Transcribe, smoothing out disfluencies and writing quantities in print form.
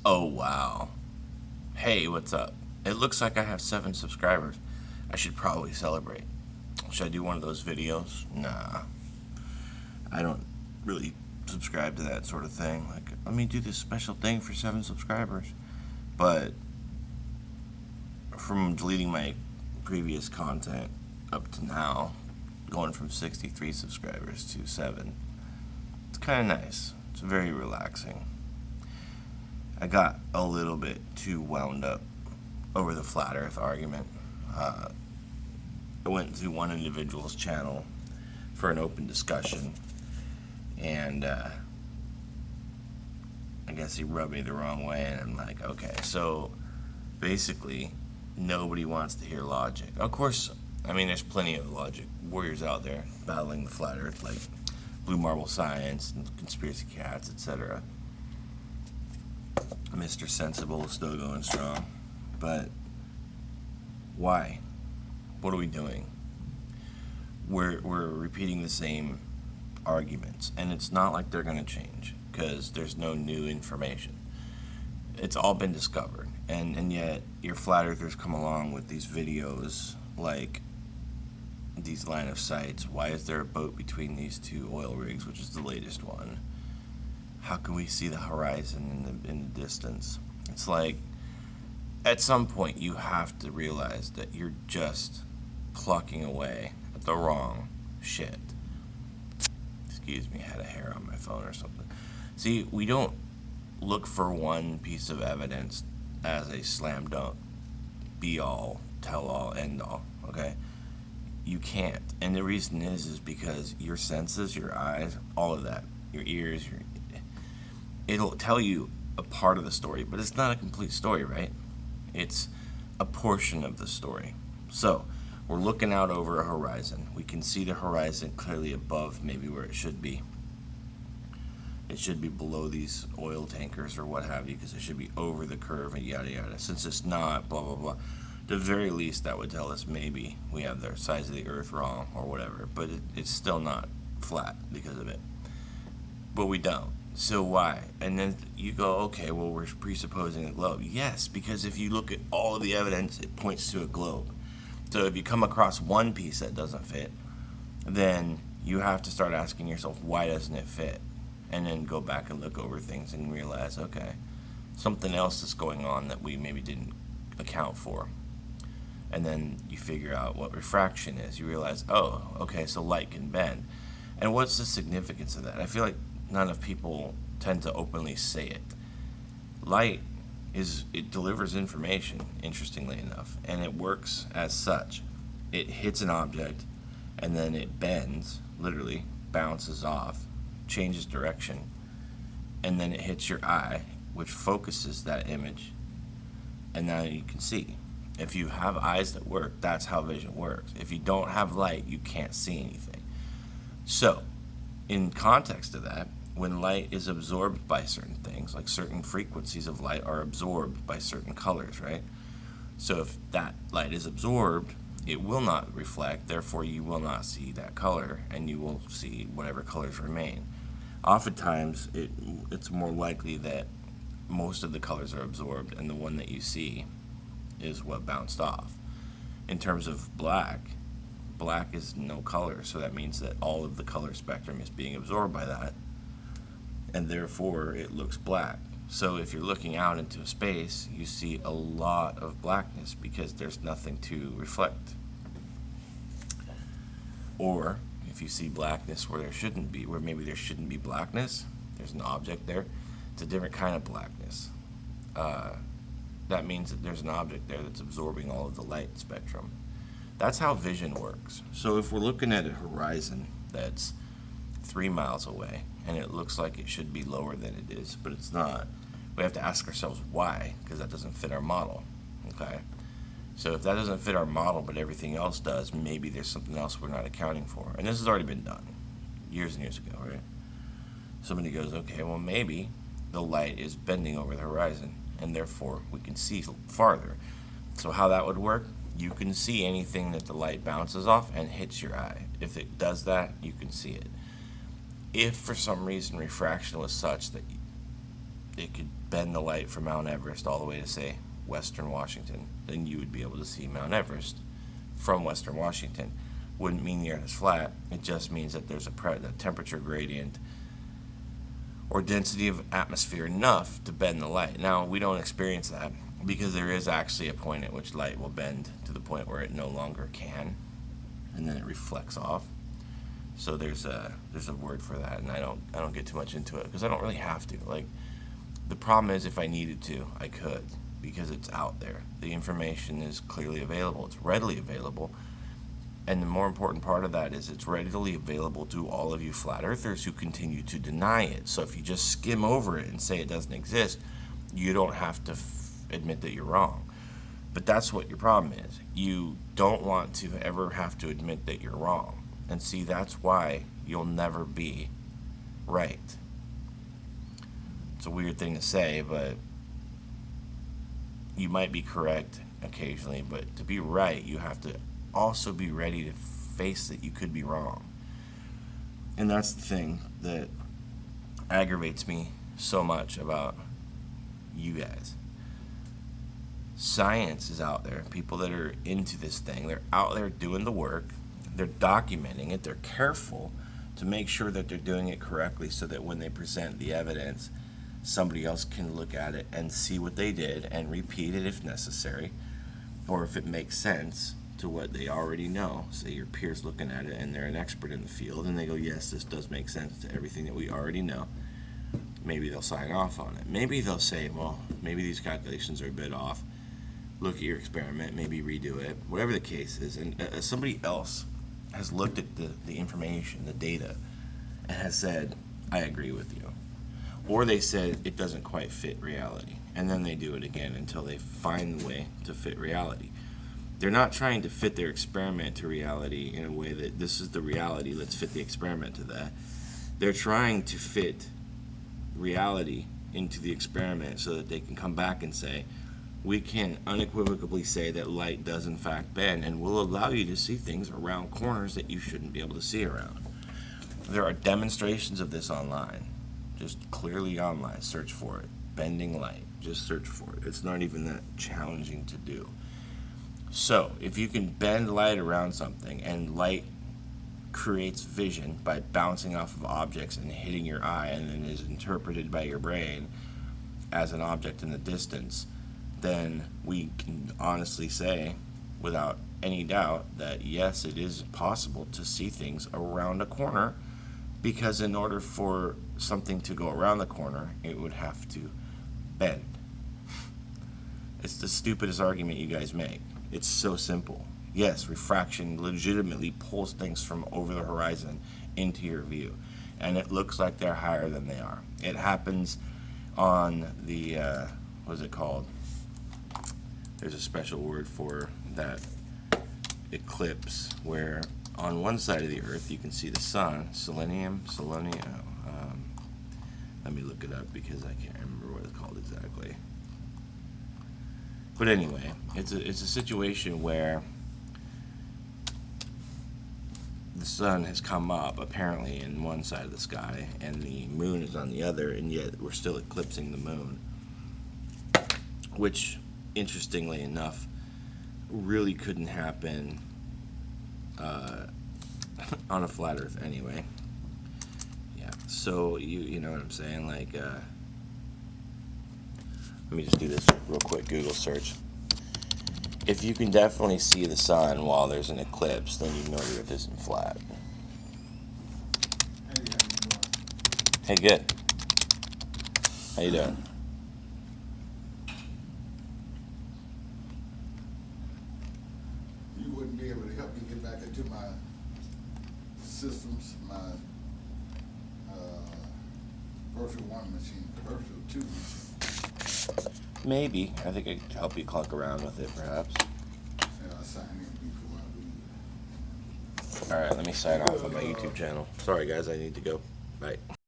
Oh, wow. Hey, what's up? It looks like I have 7 subscribers. I should probably celebrate. Should I do one of those videos? Nah. I don't really subscribe to that sort of thing. Like, let me do this special thing for 7 subscribers. But from deleting my previous content up to now, going from 63 subscribers to 7, it's kind of nice. It's very relaxing. I got a little bit too wound up over the flat earth argument. I went to one individual's channel for an open discussion, and I guess he rubbed me the wrong way, and I'm like, okay, so basically nobody wants to hear logic. Of course, I mean, there's plenty of logic warriors out there battling the flat earth, like Blue Marble Science and Conspiracy Cats, etc. Mr. Sensible is still going strong. But why? What are we doing? We're repeating the same arguments, and it's not like they're going to change because there's no new information. It's all been discovered, and yet your flat earthers come along with these videos like these line of sights. Why is there a boat between these 2 oil rigs, which is the latest one? How can we see the horizon in the distance? It's like, at some point you have to realize that you're just plucking away at the wrong shit. Excuse me, I had a hair on my phone or something. See, we don't look for one piece of evidence as a slam dunk, be all, tell all, end all, okay? You can't. And the reason is because your senses, your eyes, all of that, your ears, it'll tell you a part of the story, but it's not a complete story, right? It's a portion of the story. So, we're looking out over a horizon. We can see the horizon clearly above maybe where it should be. It should be below these oil tankers or what have you, because it should be over the curve and yada yada. Since it's not, blah blah blah. At the very least, that would tell us maybe we have the size of the earth wrong or whatever, but it's still not flat because of it. But we don't. So why? And then you go, okay, well, we're presupposing a globe. Yes, because if you look at all of the evidence, it points to a globe. So if you come across one piece that doesn't fit, then you have to start asking yourself, why doesn't it fit? And then go back and look over things and realize, okay, something else is going on that we maybe didn't account for. And then you figure out what refraction is. You realize, oh, okay, so light can bend. And what's the significance of that? I feel like none of people tend to openly say it. Light it delivers information, interestingly enough, and it works as such. It hits an object, and then it bends, literally bounces off, changes direction, and then it hits your eye, which focuses that image, and now you can see. If you have eyes that work, that's how vision works. If you don't have light, you can't see anything. So, in context of that, when light is absorbed by certain things, like certain frequencies of light are absorbed by certain colors, right? So if that light is absorbed, it will not reflect, therefore you will not see that color, and you will see whatever colors remain. Oftentimes, it's more likely that most of the colors are absorbed, and the one that you see is what bounced off. In terms of black is no color, so that means that all of the color spectrum is being absorbed by that, and therefore it looks black. So if you're looking out into space, you see a lot of blackness because there's nothing to reflect. Or if you see blackness where there shouldn't be, where maybe there shouldn't be blackness, there's an object there, it's a different kind of blackness. That means that there's an object there that's absorbing all of the light spectrum. That's how vision works. So if we're looking at a horizon that's 3 miles away, and it looks like it should be lower than it is, but it's not, we have to ask ourselves why, because that doesn't fit our model, okay? So if that doesn't fit our model, but everything else does, maybe there's something else we're not accounting for. And this has already been done years and years ago, right? Somebody goes, okay, well, maybe the light is bending over the horizon, and therefore we can see farther. So how that would work, you can see anything that the light bounces off and hits your eye. If it does that, you can see it. If for some reason refraction was such that it could bend the light from Mount Everest all the way to, say, Western Washington, then you would be able to see Mount Everest from Western Washington. Wouldn't mean the Earth is flat. It just means that there's a temperature gradient or density of atmosphere enough to bend the light. Now, we don't experience that because there is actually a point at which light will bend to the point where it no longer can, and then it reflects off. So there's a word for that, and I don't get too much into it because I don't really have to. Like, the problem is, if I needed to, I could, because it's out there. The information is clearly available. It's readily available. And the more important part of that is it's readily available to all of you flat earthers who continue to deny it. So if you just skim over it and say it doesn't exist, you don't have to admit that you're wrong. But that's what your problem is. You don't want to ever have to admit that you're wrong. And see, that's why you'll never be right. It's a weird thing to say, but you might be correct occasionally, but to be right, you have to also be ready to face that you could be wrong. And that's the thing that aggravates me so much about you guys. Science is out there. People that are into this thing, they're out there doing the work. They're documenting it. They're careful to make sure that they're doing it correctly so that when they present the evidence, somebody else can look at it and see what they did and repeat it if necessary, or if it makes sense to what they already know. Say your peer's looking at it and they're an expert in the field and they go, yes, this does make sense to everything that we already know. Maybe they'll sign off on it. Maybe they'll say, well, maybe these calculations are a bit off. Look at your experiment, maybe redo it, whatever the case is. And somebody else has looked at the information, the data, and has said, I agree with you. Or they said it doesn't quite fit reality. And then they do it again until they find the way to fit reality. They're not trying to fit their experiment to reality in a way that this is the reality, let's fit the experiment to that. They're trying to fit reality into the experiment so that they can come back and say, we can unequivocally say that light does in fact bend, and will allow you to see things around corners that you shouldn't be able to see around. There are demonstrations of this online, just clearly online. Search for it. Bending light. Just search for it. It's not even that challenging to do. So, if you can bend light around something, and light creates vision by bouncing off of objects and hitting your eye, and then is interpreted by your brain as an object in the distance, then we can honestly say, without any doubt, that yes, it is possible to see things around a corner, because in order for something to go around the corner, it would have to bend. It's the stupidest argument you guys make. It's so simple. Yes, refraction legitimately pulls things from over the horizon into your view, and it looks like they're higher than they are. It happens on the, what is it called? There's a special word for that eclipse, where on one side of the Earth you can see the sun, selenium, let me look it up because I can't remember what it's called exactly. But anyway, it's a situation where the sun has come up apparently in one side of the sky and the moon is on the other, and yet we're still eclipsing the moon, which, interestingly enough, really couldn't happen on a flat Earth anyway. Yeah, so you know what I'm saying? Like, let me just do this real quick Google search. If you can definitely see the sun while there's an eclipse, then you know the Earth isn't flat. Hey, good. How you doing? You wouldn't be able to help me get back into my systems, my virtual 1 machine, virtual 2 machine. Maybe. I think I could help you clunk around with it, perhaps. And I'll sign in before I leave. Alright, let me sign off on my YouTube channel. Sorry, guys, I need to go. Bye.